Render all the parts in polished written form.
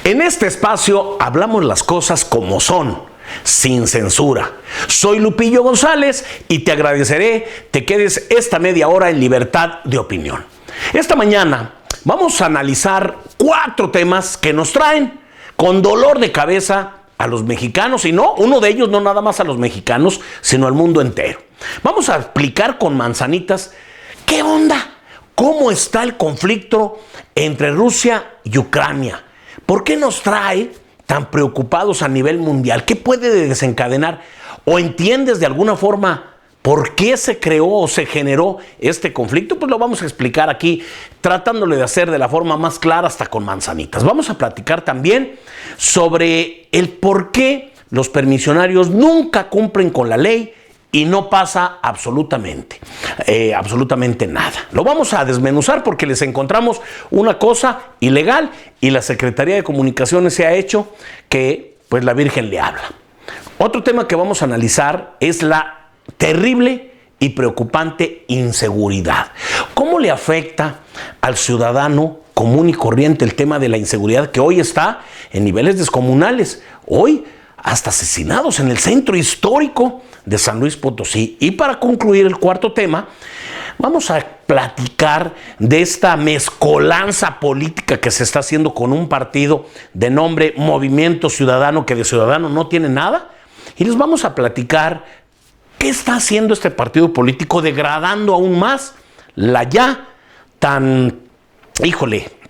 En este espacio hablamos las cosas como son, sin censura. Soy Lupillo González y te agradeceré te quedes esta media hora en libertad de opinión. Esta mañana vamos a analizar 4 temas que nos traen con dolor de cabeza a los mexicanos, y no, uno de ellos no nada más a los mexicanos, sino al mundo entero. Vamos a explicar con manzanitas qué onda, cómo está el conflicto entre Rusia y Ucrania. ¿Por qué nos trae tan preocupados a nivel mundial? ¿Qué puede desencadenar? ¿O entiendes de alguna forma por qué se creó o se generó este conflicto? Pues lo vamos a explicar aquí, tratándole de hacer de la forma más clara hasta con manzanitas. Vamos a platicar también sobre el por qué los permisionarios nunca cumplen con la ley y no pasa absolutamente nada. Lo vamos a desmenuzar porque les encontramos una cosa ilegal y la Secretaría de Comunicaciones se ha hecho que pues la Virgen le habla. Otro tema que vamos a analizar es la terrible y preocupante inseguridad. ¿Cómo le afecta al ciudadano común y corriente el tema de la inseguridad que hoy está en niveles descomunales? Hoy hasta asesinados en el centro histórico de San Luis Potosí. Y para concluir el cuarto tema, vamos a platicar de esta mezcolanza política que se está haciendo con un partido de nombre Movimiento Ciudadano, que de ciudadano no tiene nada. Y les vamos a platicar qué está haciendo este partido político, degradando aún más la ya tan,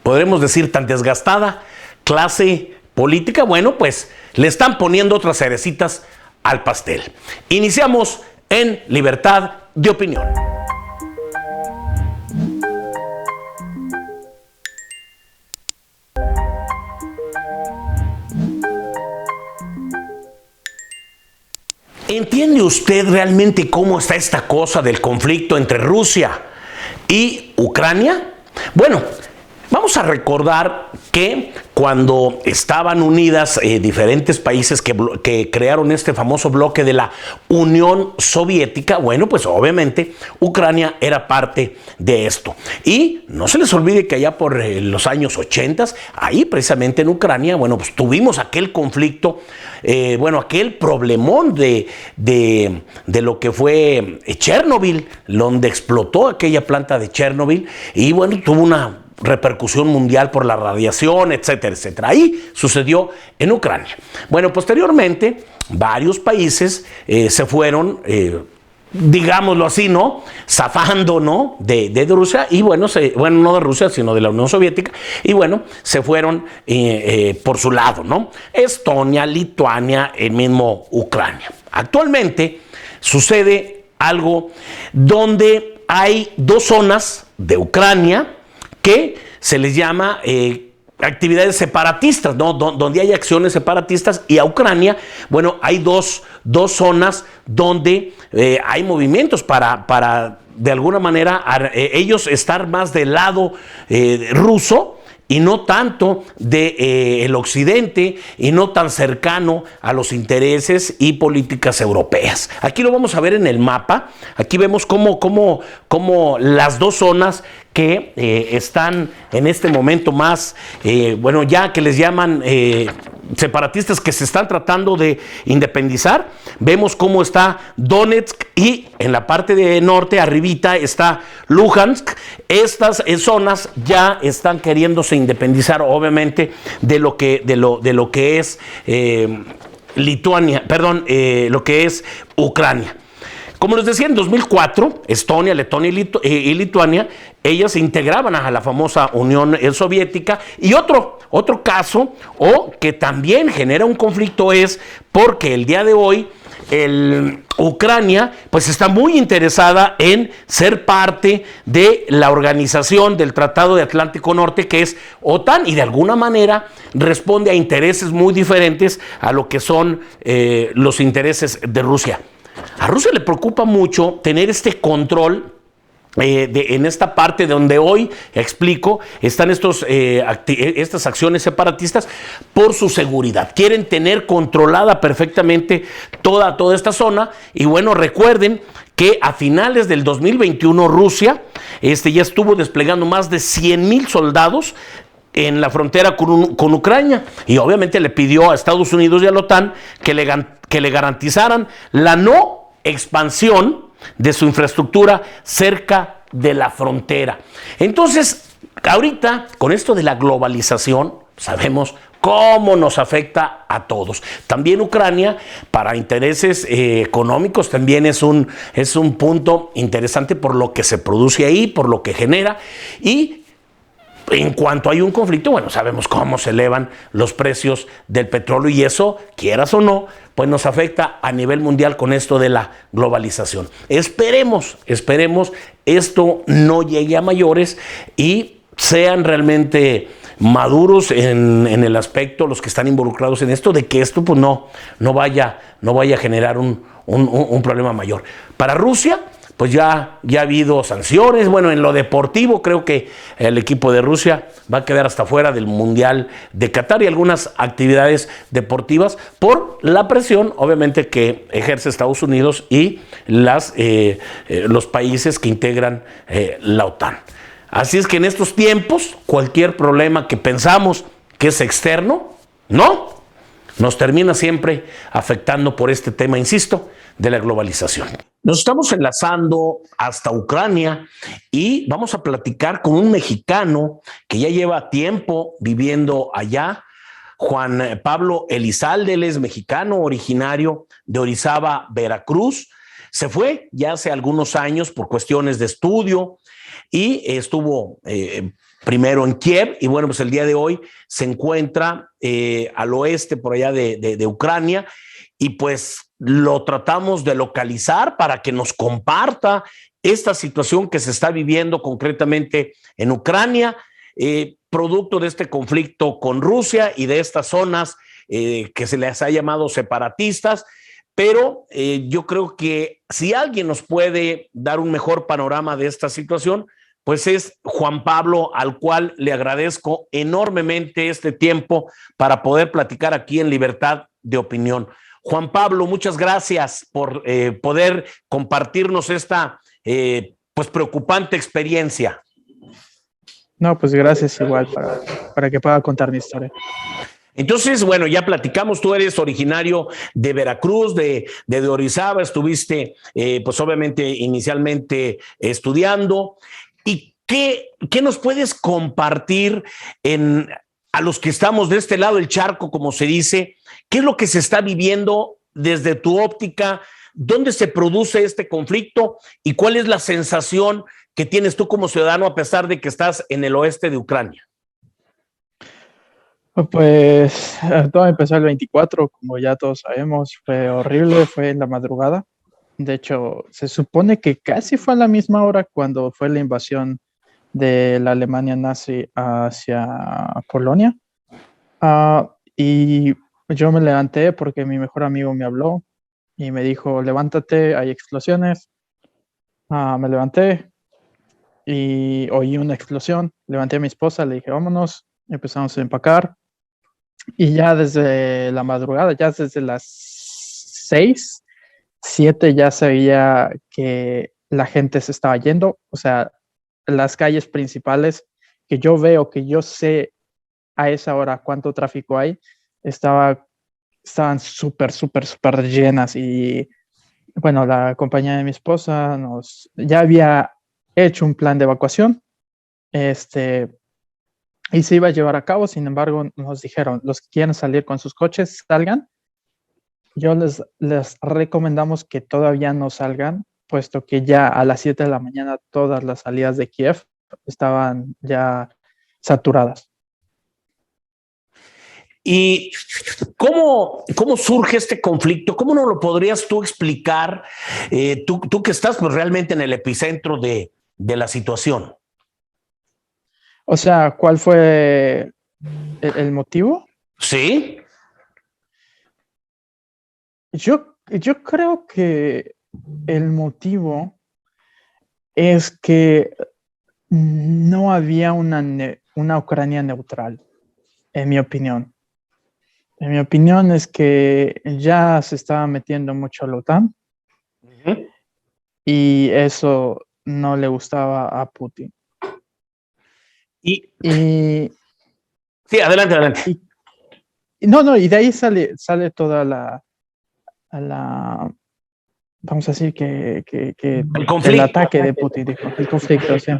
podremos decir tan desgastada clase política. Bueno, pues le están poniendo otras cerecitas al pastel. Iniciamos en libertad de opinión. ¿Entiende usted realmente cómo está esta cosa del conflicto entre Rusia y Ucrania? Bueno, vamos a recordar que cuando estaban unidas diferentes países que crearon este famoso bloque de la Unión Soviética, bueno, pues obviamente Ucrania era parte de esto. Y no se les olvide que allá por los años 80, ahí precisamente en Ucrania, bueno, pues tuvimos aquel conflicto, aquel problemón de lo que fue Chernobyl, donde explotó aquella planta de Chernobyl y bueno, tuvo una repercusión mundial por la radiación, etcétera, etcétera. Ahí sucedió en Ucrania. Bueno, posteriormente, varios países se fueron, digámoslo así, ¿no? Zafando, ¿no? De Rusia, y bueno, no de Rusia, sino de la Unión Soviética, y bueno, se fueron por su lado, ¿no? Estonia, Lituania, el mismo Ucrania. Actualmente sucede algo donde hay 2 zonas de Ucrania que se les llama actividades separatistas, ¿no? Donde hay acciones separatistas, y a Ucrania, bueno, hay dos zonas donde hay movimientos para de alguna manera ellos estar más del lado ruso y no tanto del occidente y no tan cercano a los intereses y políticas europeas. Aquí lo vamos a ver en el mapa. Aquí vemos cómo las 2 zonas que están en este momento más, ya que les llaman separatistas, que se están tratando de independizar. Vemos cómo está Donetsk y en la parte de norte, arribita, está Luhansk. Estas zonas ya están queriéndose independizar, obviamente, de lo que es Lituania, lo que es Ucrania. Como les decía, en 2004, Estonia, Letonia y Lituania, ellas se integraban a la famosa Unión Soviética. Y otro caso, que también genera un conflicto, es porque el día de hoy Ucrania pues está muy interesada en ser parte de la organización del Tratado de Atlántico Norte, que es OTAN, y de alguna manera responde a intereses muy diferentes a lo que son los intereses de Rusia. A Rusia le preocupa mucho tener este control en esta parte donde hoy explico están estas acciones separatistas por su seguridad. Quieren tener controlada perfectamente toda esta zona. Y bueno, recuerden que a finales del 2021 Rusia ya estuvo desplegando más de 100,000 soldados en la frontera con Ucrania, y obviamente le pidió a Estados Unidos y a la OTAN que le garantizaran la no expansión de su infraestructura cerca de la frontera. Entonces, ahorita, con esto de la globalización, sabemos cómo nos afecta a todos. También Ucrania, para intereses económicos, también es un punto interesante por lo que se produce ahí, por lo que genera, y en cuanto hay un conflicto, bueno, sabemos cómo se elevan los precios del petróleo y eso, quieras o no, pues nos afecta a nivel mundial con esto de la globalización. Esperemos esto no llegue a mayores y sean realmente maduros en el aspecto, los que están involucrados en esto, de que esto pues no vaya a generar un problema mayor. Para Rusia, pues ya ha habido sanciones. Bueno, en lo deportivo creo que el equipo de Rusia va a quedar hasta fuera del Mundial de Qatar y algunas actividades deportivas por la presión, obviamente, que ejerce Estados Unidos y los países que integran la OTAN. Así es que en estos tiempos, cualquier problema que pensamos que es externo, no, nos termina siempre afectando por este tema, insisto, de la globalización. Nos estamos enlazando hasta Ucrania y vamos a platicar con un mexicano que ya lleva tiempo viviendo allá, Juan Pablo Elizalde. Él es mexicano, originario de Orizaba, Veracruz. Se fue ya hace algunos años por cuestiones de estudio y estuvo primero en Kiev y bueno, pues el día de hoy se encuentra al oeste por allá de Ucrania y pues lo tratamos de localizar para que nos comparta esta situación que se está viviendo concretamente en Ucrania, producto de este conflicto con Rusia y de estas zonas que se les ha llamado separatistas. Pero yo creo que si alguien nos puede dar un mejor panorama de esta situación, pues es Juan Pablo, al cual le agradezco enormemente este tiempo para poder platicar aquí en Libertad de Opinión. Juan Pablo, muchas gracias por poder compartirnos esta pues preocupante experiencia. No, pues gracias igual para que pueda contar mi historia. Entonces, bueno, ya platicamos, tú eres originario de Veracruz, de Orizaba, estuviste pues obviamente inicialmente estudiando. ¿Y qué nos puedes compartir a los que estamos de este lado del charco, como se dice? ¿Qué es lo que se está viviendo desde tu óptica? ¿Dónde se produce este conflicto? ¿Y cuál es la sensación que tienes tú como ciudadano a pesar de que estás en el oeste de Ucrania? Pues todo empezó el 24, como ya todos sabemos, fue horrible, fue en la madrugada. De hecho, se supone que casi fue a la misma hora cuando fue la invasión de la Alemania nazi hacia Polonia. Y yo me levanté porque mi mejor amigo me habló y me dijo, levántate, hay explosiones. Me levanté y oí una explosión. Levanté a mi esposa, le dije, vámonos. Empezamos a empacar. Y ya desde la madrugada, ya desde las 6, 7 ya se veía que la gente se estaba yendo. O sea, las calles principales que yo veo, que yo sé a esa hora cuánto tráfico hay, estaban súper llenas. Y bueno, la compañía de mi esposa ya había hecho un plan de evacuación y se iba a llevar a cabo. Sin embargo, nos dijeron, los que quieran salir con sus coches, salgan. Yo les recomendamos que todavía no salgan, puesto que ya a las 7 de la mañana todas las salidas de Kiev estaban ya saturadas. ¿Y cómo surge este conflicto? ¿Cómo nos lo podrías tú explicar, tú que estás pues, realmente en el epicentro de la situación? O sea, ¿cuál fue el motivo? Sí. Yo creo que el motivo es que no había una Ucrania neutral, en mi opinión. En mi opinión es que ya se estaba metiendo mucho a la OTAN y eso no le gustaba a Putin. Y Sí, adelante, adelante. Y de ahí sale toda vamos a decir El el conflicto. ataque de Putin, dijo, el conflicto, sí.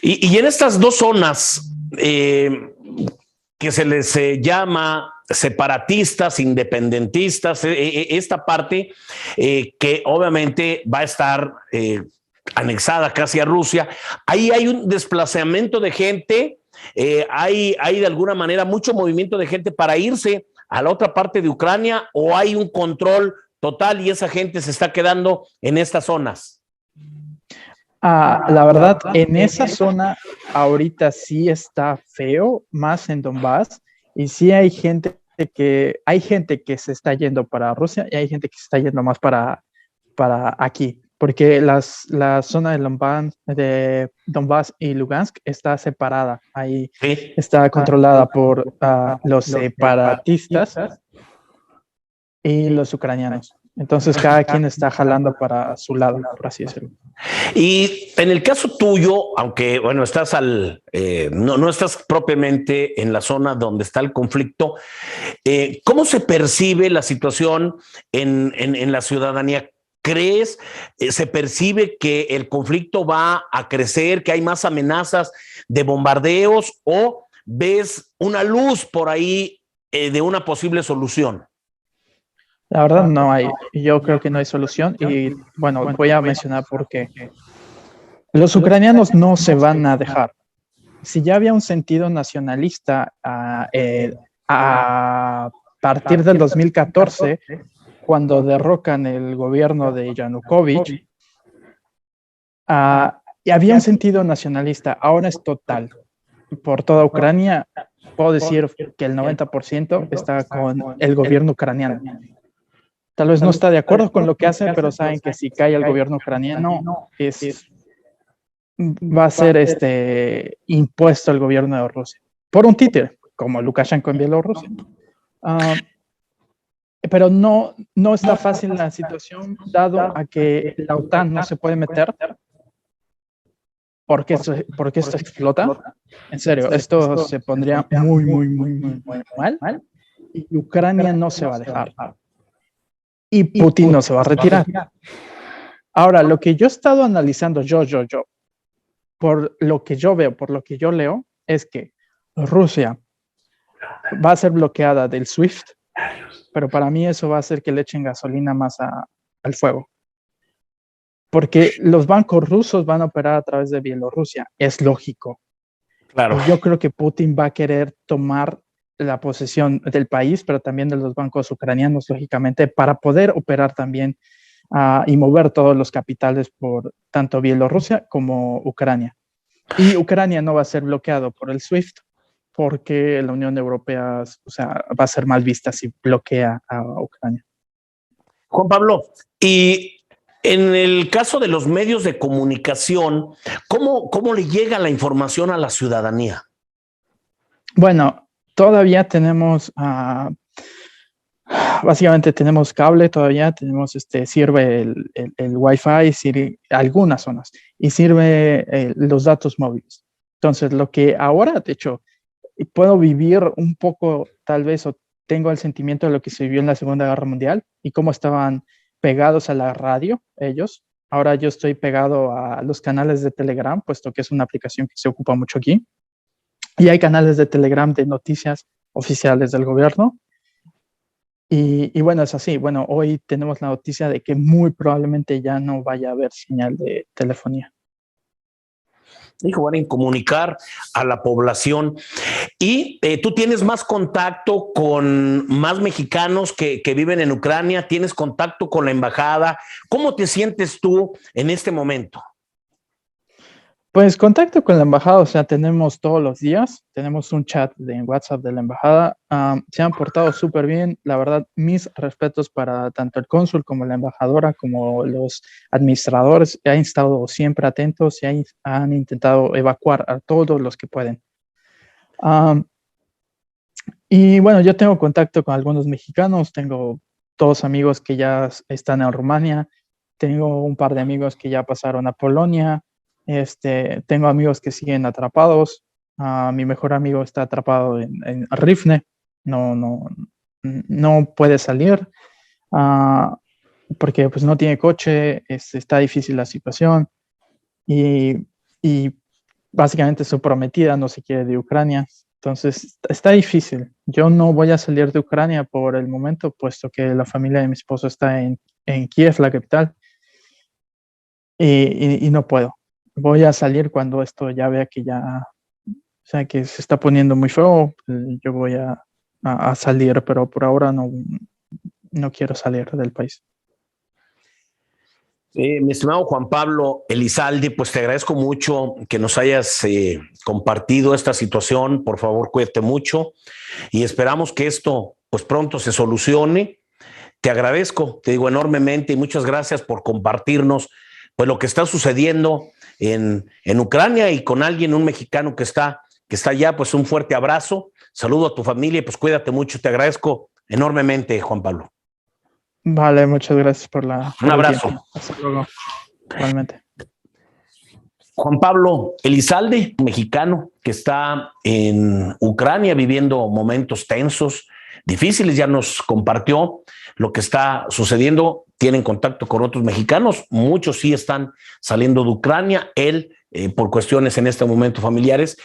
Y en estas dos zonas que se les llama separatistas, independentistas, esta parte que obviamente va a estar anexada casi a Rusia, ahí hay un desplazamiento de gente, hay de alguna manera mucho movimiento de gente para irse a la otra parte de Ucrania, o hay un control total y esa gente se está quedando en estas zonas. La verdad, en esa zona ahorita sí está feo, más en Donbass, y sí hay gente que se está yendo para Rusia y hay gente que se está yendo más para aquí, porque la zona de Donbass y Lugansk está separada, ahí ¿Sí? está controlada por los separatistas y los ucranianos. Entonces cada quien está jalando para su lado, por así decirlo. Y en el caso tuyo, aunque bueno, estás no estás propiamente en la zona donde está el conflicto, ¿cómo se percibe la situación en la ciudadanía? ¿Crees, se percibe que el conflicto va a crecer, que hay más amenazas de bombardeos, o ves una luz por ahí de una posible solución? La verdad no hay, yo creo que no hay solución y bueno, voy a mencionar por qué. Los ucranianos no se van a dejar. Si ya había un sentido nacionalista a partir del 2014, cuando derrocan el gobierno de Yanukovych, y había un sentido nacionalista, ahora es total. Por toda Ucrania, puedo decir que el 90% está con el gobierno ucraniano. Tal vez no está de acuerdo con lo que hace, pero saben que si cae el gobierno ucraniano, va a ser impuesto el gobierno de Rusia por un títere, como Lukashenko en Bielorrusia. Pero no está fácil la situación, dado a que la OTAN no se puede meter. Porque esto explota. En serio, esto se pondría muy, muy, muy, muy, muy mal. Y Ucrania no se va a dejar. Y Putin no se va a retirar. Ahora, lo que yo he estado analizando, por lo que yo veo, por lo que yo leo, es que Rusia va a ser bloqueada del SWIFT, pero para mí eso va a hacer que le echen gasolina más al fuego. Porque los bancos rusos van a operar a través de Bielorrusia, es lógico. Claro. Y yo creo que Putin va a querer tomar la posesión del país, pero también de los bancos ucranianos, lógicamente, para poder operar también y mover todos los capitales por tanto Bielorrusia como Ucrania. Y Ucrania no va a ser bloqueado por el SWIFT, porque la Unión Europea, va a ser mal vista si bloquea a Ucrania. Juan Pablo, y en el caso de los medios de comunicación, ¿cómo le llega la información a la ciudadanía? Bueno, todavía tenemos, básicamente tenemos cable todavía, sirve el Wi-Fi, sirve algunas zonas, y sirve los datos móviles. Entonces, lo que ahora, de hecho, puedo vivir un poco, tal vez, o tengo el sentimiento de lo que se vivió en la Segunda Guerra Mundial y cómo estaban pegados a la radio ellos. Ahora yo estoy pegado a los canales de Telegram, puesto que es una aplicación que se ocupa mucho aquí. Y hay canales de Telegram de noticias oficiales del gobierno. Y bueno, es así. Bueno, hoy tenemos la noticia de que muy probablemente ya no vaya a haber señal de telefonía. Dijo, van a comunicar a la población. Y tú tienes más contacto con más mexicanos que viven en Ucrania, tienes contacto con la embajada. ¿Cómo te sientes tú en este momento? Pues contacto con la embajada, tenemos todos los días, tenemos un chat en WhatsApp de la embajada, se han portado súper bien, la verdad, mis respetos para tanto el cónsul como la embajadora, como los administradores, han estado siempre atentos y han intentado evacuar a todos los que pueden. Y bueno, yo tengo contacto con algunos mexicanos, tengo dos amigos que ya están en Rumania, tengo un par de amigos que ya pasaron a Polonia. Tengo amigos que siguen atrapados Mi mejor amigo está atrapado en Rifne, no puede salir porque pues no tiene coche, está difícil la situación y básicamente su prometida no se quiere de Ucrania. Entonces está difícil. Yo no voy a salir de Ucrania por el momento, puesto que la familia de mi esposo está en Kiev, la capital, y no puedo. Voy a salir cuando esto ya vea que o sea, que se está poniendo muy feo. Yo voy a salir, pero por ahora no quiero salir del país. Mi estimado Juan Pablo Elizalde, pues te agradezco mucho que nos hayas compartido esta situación. Por favor, cuídate mucho y esperamos que esto pues pronto se solucione. Te agradezco, te digo enormemente y muchas gracias por compartirnos pues lo que está sucediendo en Ucrania y con un mexicano que está allá. Pues un fuerte abrazo, saludo a tu familia y pues cuídate mucho. Te agradezco enormemente, Juan Pablo. Vale, muchas gracias por un abrazo. Hasta luego. Igualmente. Juan Pablo Elizalde, mexicano que está en Ucrania viviendo momentos tensos, difíciles, ya nos compartió lo que está sucediendo. Tienen contacto con otros mexicanos, muchos sí están saliendo de Ucrania. Él, por cuestiones en este momento familiares,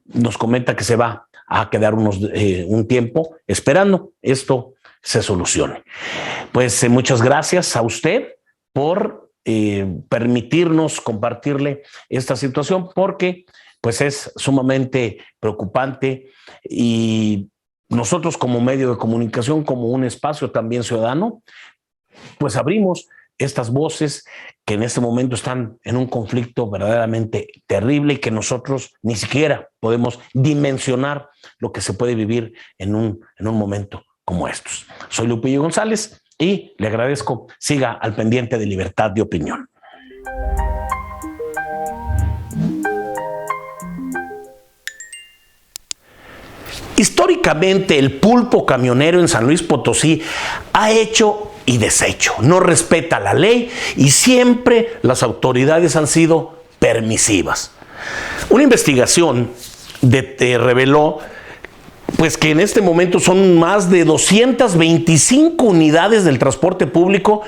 nos comenta que se va a quedar un tiempo esperando esto se solucione. Pues muchas gracias a usted por permitirnos compartirle esta situación, porque pues es sumamente preocupante y nosotros como medio de comunicación, como un espacio también ciudadano, pues abrimos estas voces que en este momento están en un conflicto verdaderamente terrible y que nosotros ni siquiera podemos dimensionar lo que se puede vivir en un momento como estos. Soy Lupillo González y le agradezco. Siga al pendiente de Libertad de Opinión. Históricamente, el pulpo camionero en San Luis Potosí ha hecho y deshecho, no respeta la ley y siempre las autoridades han sido permisivas. Una investigación reveló pues que en este momento son más de 225 unidades del transporte público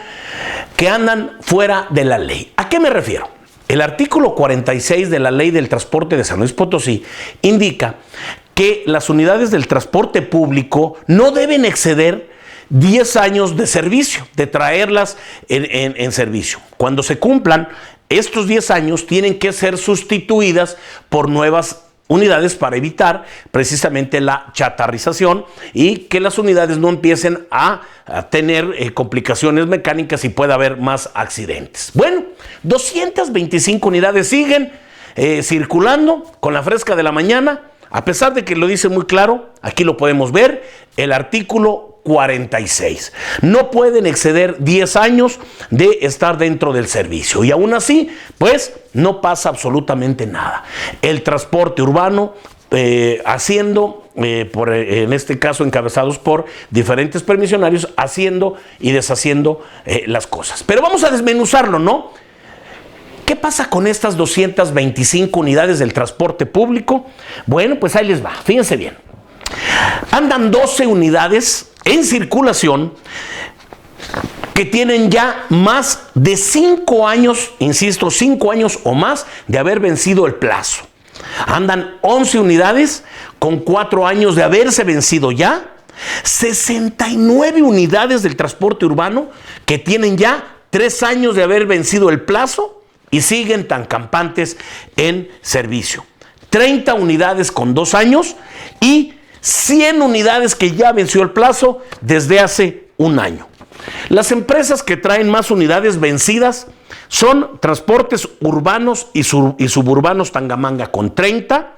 que andan fuera de la ley. ¿A qué me refiero? El artículo 46 de la Ley del Transporte de San Luis Potosí indica que las unidades del transporte público no deben exceder 10 años de servicio, de traerlas en servicio. Cuando se cumplan estos 10 años, tienen que ser sustituidas por nuevas unidades para evitar precisamente la chatarrización y que las unidades no empiecen a tener complicaciones mecánicas y pueda haber más accidentes. Bueno, 225 unidades siguen circulando con la fresca de la mañana, a pesar de que lo dice muy claro, aquí lo podemos ver, el artículo 46. No pueden exceder 10 años de estar dentro del servicio y aún así, pues no pasa absolutamente nada. El transporte urbano haciendo, en este caso encabezados por diferentes permisionarios, haciendo y deshaciendo las cosas. Pero vamos a desmenuzarlo, ¿no? ¿Qué pasa con estas 225 unidades del transporte público? Bueno, pues ahí les va, fíjense bien. Andan 12 unidades en circulación que tienen ya más de 5 años, insisto, 5 años o más de haber vencido el plazo. Andan 11 unidades con 4 años de haberse vencido ya, 69 unidades del transporte urbano que tienen ya 3 años de haber vencido el plazo y siguen tan campantes en servicio. 30 unidades con 2 años y 100 unidades que ya venció el plazo desde hace un año. Las empresas que traen más unidades vencidas son Transportes Urbanos y Suburbanos Tangamanga con 30,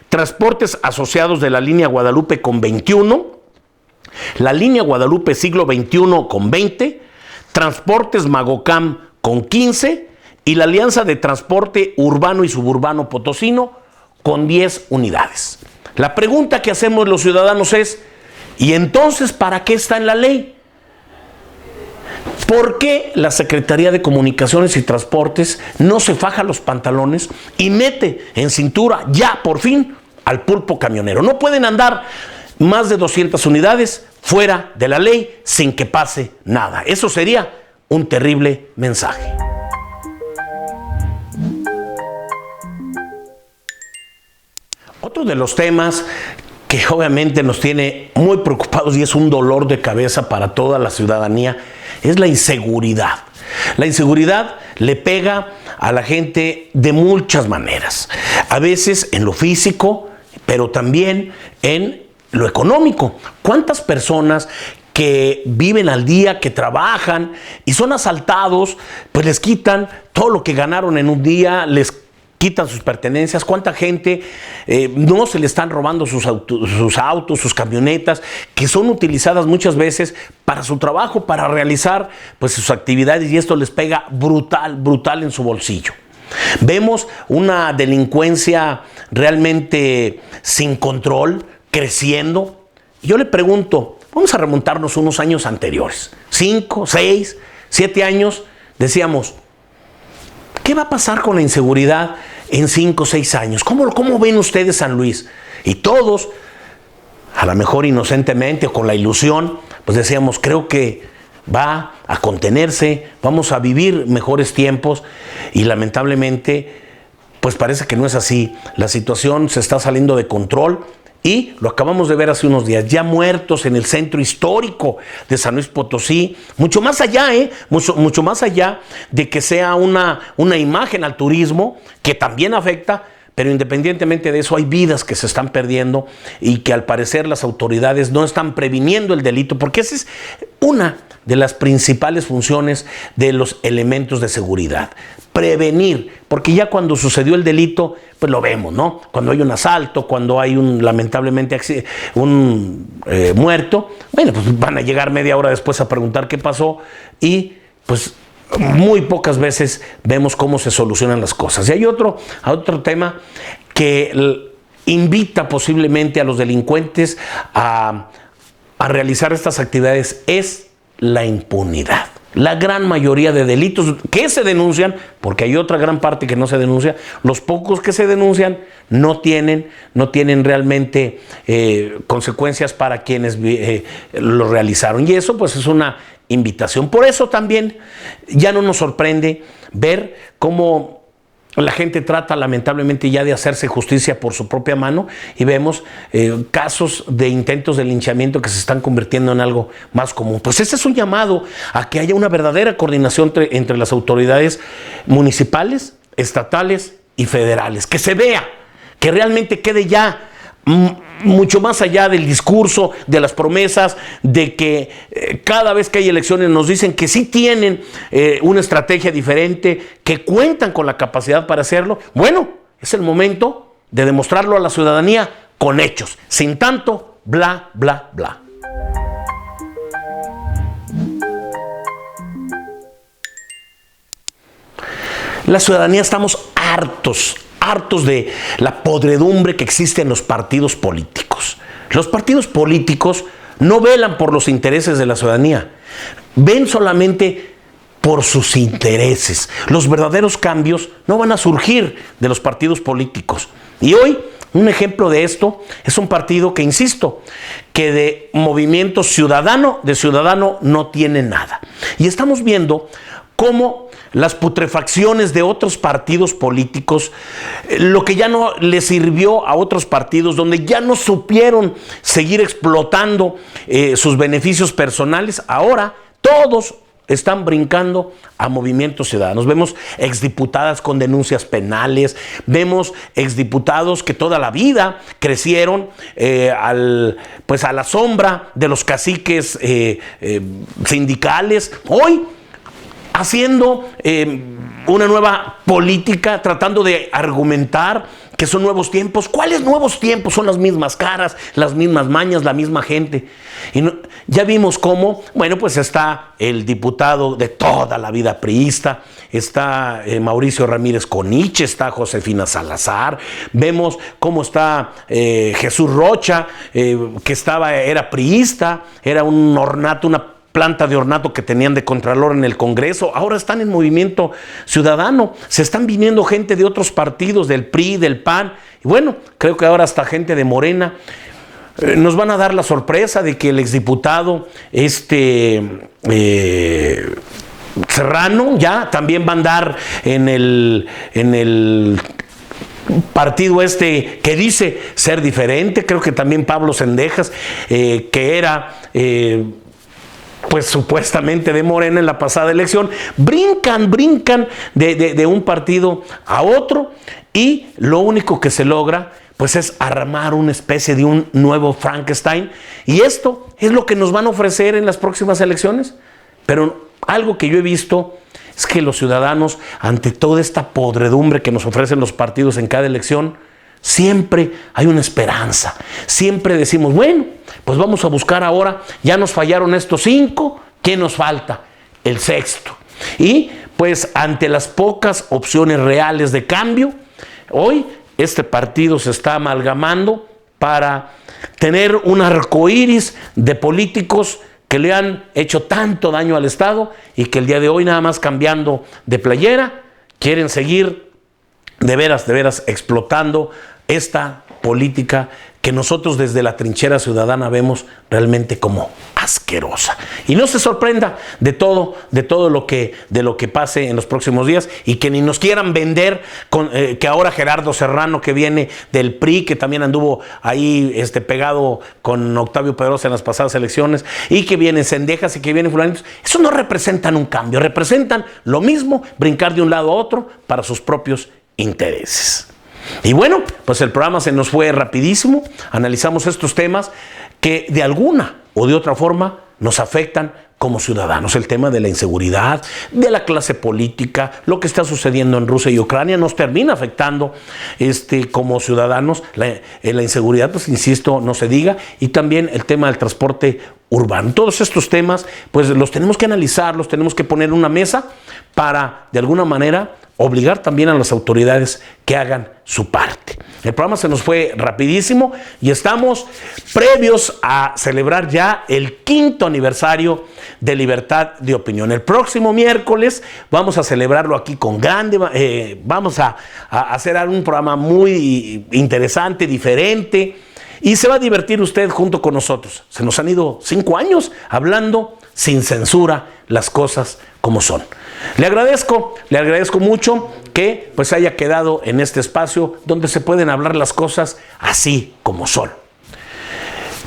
Transportes Asociados de la Línea Guadalupe con 21, la Línea Guadalupe Siglo XXI con 20, Transportes Magocam con 15 y la Alianza de Transporte Urbano y Suburbano Potosino con 10 unidades. La pregunta que hacemos los ciudadanos es, ¿y entonces para qué está en la ley? ¿Por qué la Secretaría de Comunicaciones y Transportes no se faja los pantalones y mete en cintura ya por fin al pulpo camionero. No pueden andar más de 200 unidades fuera de la ley sin que pase nada. Eso sería un terrible mensaje. Otro de los temas que obviamente nos tiene muy preocupados y es un dolor de cabeza para toda la ciudadanía es la inseguridad. La inseguridad le pega a la gente de muchas maneras. A veces en lo físico, pero también en lo económico. ¿Cuántas personas que viven al día, que trabajan y son asaltados, pues les quitan todo lo que ganaron en un día, les quitan sus pertenencias? ¿Cuánta gente no se le están robando sus autos, sus camionetas, que son utilizadas muchas veces para su trabajo, para realizar pues sus actividades, y esto les pega brutal en su bolsillo? Vemos una delincuencia realmente sin control, creciendo. Yo le pregunto, vamos a remontarnos unos años anteriores, 5, 6, 7 años, decíamos, ¿qué va a pasar con la inseguridad en 5 o 6 años? ¿Cómo ven ustedes San Luis? Y todos, a lo mejor inocentemente o con la ilusión, pues decíamos, creo que va a contenerse, vamos a vivir mejores tiempos, y lamentablemente, pues parece que no es así. La situación se está saliendo de control. Y lo acabamos de ver hace unos días, ya muertos en el centro histórico de San Luis Potosí, mucho más allá, mucho más allá de que sea una imagen al turismo que también afecta, pero independientemente de eso hay vidas que se están perdiendo y que al parecer las autoridades no están previniendo el delito, porque esa es una de las principales funciones de los elementos de seguridad. Prevenir, porque ya cuando sucedió el delito, pues lo vemos, ¿no? Cuando hay un asalto, cuando hay lamentablemente un muerto, bueno, pues van a llegar media hora después a preguntar qué pasó, y pues muy pocas veces vemos cómo se solucionan las cosas. Y hay otro tema que invita posiblemente a los delincuentes a realizar estas actividades, es la impunidad. La gran mayoría de delitos que se denuncian, porque hay otra gran parte que no se denuncia, los pocos que se denuncian no tienen realmente consecuencias para quienes lo realizaron. Y eso pues es una invitación. Por eso también ya no nos sorprende ver cómo la gente trata lamentablemente ya de hacerse justicia por su propia mano, y vemos casos de intentos de linchamiento que se están convirtiendo en algo más común. Pues ese es un llamado a que haya una verdadera coordinación entre las autoridades municipales, estatales y federales. Que se vea, que realmente quede ya mucho más allá del discurso, de las promesas, de que cada vez que hay elecciones nos dicen que sí tienen una estrategia diferente, que cuentan con la capacidad para hacerlo. Bueno, es el momento de demostrarlo a la ciudadanía con hechos, sin tanto bla, bla, bla. La ciudadanía estamos hartos de la podredumbre que existe en los partidos políticos. Los partidos políticos no velan por los intereses de la ciudadanía, ven solamente por sus intereses. Los verdaderos cambios no van a surgir de los partidos políticos. Y hoy, un ejemplo de esto es un partido que, insisto, que de movimiento ciudadano no tiene nada. Y estamos viendo cómo las putrefacciones de otros partidos políticos, lo que ya no le sirvió a otros partidos, donde ya no supieron seguir explotando sus beneficios personales, ahora todos están brincando a movimientos ciudadanos. Vemos exdiputadas con denuncias penales, vemos exdiputados que toda la vida crecieron a la sombra de los caciques sindicales, hoy haciendo una nueva política, tratando de argumentar que son nuevos tiempos. ¿Cuáles nuevos tiempos? Son las mismas caras, las mismas mañas, la misma gente. Y ya vimos cómo, bueno, pues está el diputado de toda la vida priista, está Mauricio Ramírez Coniche, está Josefina Salazar, vemos cómo está Jesús Rocha, que era priista, era un ornato, una planta de ornato que tenían de contralor en el Congreso, ahora están en Movimiento Ciudadano. Se están viniendo gente de otros partidos, del PRI, del PAN, Y bueno, creo que ahora hasta gente de Morena nos van a dar la sorpresa de que el exdiputado Serrano ya también va a andar en el partido que dice ser diferente. Creo que también Pablo Cendejas, que era pues supuestamente de Morena en la pasada elección, brincan de un partido a otro, y lo único que se logra pues es armar una especie de un nuevo Frankenstein, y esto es lo que nos van a ofrecer en las próximas elecciones. Pero algo que yo he visto es que los ciudadanos, ante toda esta podredumbre que nos ofrecen los partidos en cada elección, siempre hay una esperanza. Siempre decimos, bueno, pues vamos a buscar ahora, ya nos fallaron estos 5, ¿qué nos falta? El 6º. Y pues ante las pocas opciones reales de cambio, hoy este partido se está amalgamando para tener un arcoíris de políticos que le han hecho tanto daño al Estado, y que el día de hoy, nada más cambiando de playera, quieren seguir de veras explotando esta política que nosotros desde la trinchera ciudadana vemos realmente como asquerosa. Y no se sorprenda de todo lo que pase en los próximos días, y que ni nos quieran vender que ahora Gerardo Serrano, que viene del PRI, que también anduvo ahí pegado con Octavio Pedrosa en las pasadas elecciones, y que vienen Cendejas y que vienen fulanitos. Eso no representan un cambio, representan lo mismo, brincar de un lado a otro para sus propios intereses. Y bueno, pues el programa se nos fue rapidísimo. Analizamos estos temas que de alguna o de otra forma nos afectan como ciudadanos. El tema de la inseguridad, de la clase política, lo que está sucediendo en Rusia y Ucrania nos termina afectando como ciudadanos. La inseguridad, pues insisto, no se diga, y también el tema del transporte urbano. Todos estos temas, pues los tenemos que analizar, los tenemos que poner en una mesa para, de alguna manera, obligar también a las autoridades que hagan su parte. El programa se nos fue rapidísimo y estamos previos a celebrar ya el 5º aniversario de Libertad de Opinión. El próximo miércoles vamos a celebrarlo aquí con vamos a hacer un programa muy interesante, diferente, y se va a divertir usted junto con nosotros. Se nos han ido 5 años hablando sin censura las cosas como son. Le agradezco mucho que pues haya quedado en este espacio donde se pueden hablar las cosas así como son.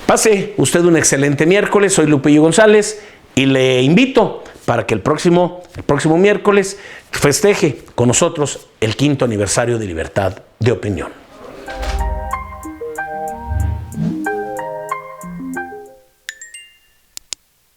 Pase usted un excelente miércoles. Soy Lupillo González y le invito para que el próximo miércoles festeje con nosotros el 5º aniversario de Libertad de Opinión.